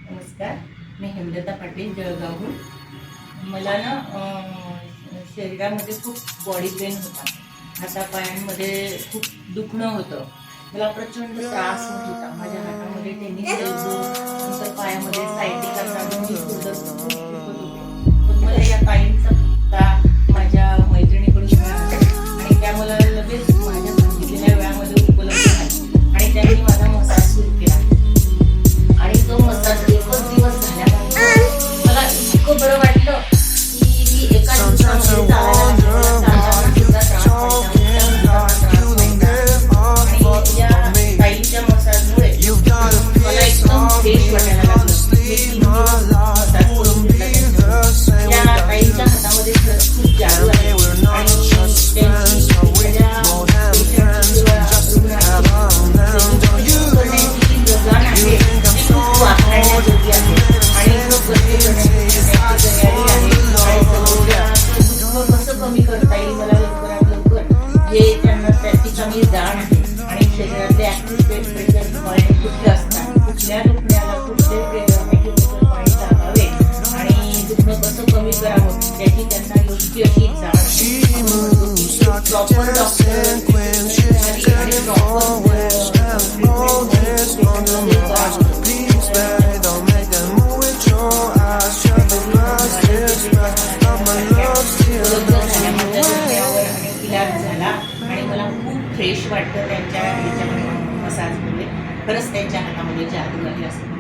नमस्कार, मी हेमलता पाटील जळगावहून. मला ना शरीरामध्ये खूप बॉडी पेन होता. हातापायांमध्ये खूप दुखणं होतं. मला प्रचंड त्रास होत होता. माझ्या हातामध्ये टेनिस एल्बो, नंतर पायामध्ये सायटिका दोन्ही शोल्डर खूप दुखत होते. पण मला या ताईंचा पत्ता माझ्या मैत्रिणीकडून मिळाला आणि त्या मला लगेच माझ्या सांगितलेल्या वेळामध्ये उपलब्ध झाली आणि त्यांनी माझा मसाज सुरू केला आणि तो मसाज एकच दिवस झाल्यानंतर मला इतकं बरं वाटलं की मी एका दिवसामध्ये चालायला सुद्धा त्रास आणि या ताईच्या मसाजमुळे मला एकदम फ्रेश वाटायला लागलं. या ताईच्या हातामध्ये खूप जादू आहे आणि कमी करता येईल मला लवकरात लवकर हे त्यांना त्याची कमी जाण आहे आणि शरीरातले ऍक्टिव्ह प्रेशर पॉईंट कुठले असतात, कुठल्या दुखण्याला कुठले प्रेशर पॉईंट टाकावे आणि दुखणं कसं कमी करावं त्याची त्यांना योग्य अशी जाण आहे. प्रॉपर डॉक्टर आणि प्रॉपर झाला आणि मला खूप फ्रेश वाटतं त्यांच्या ह्याच्या मसाजमुळे. खरंच त्यांच्या हातामध्ये जादू आहे असं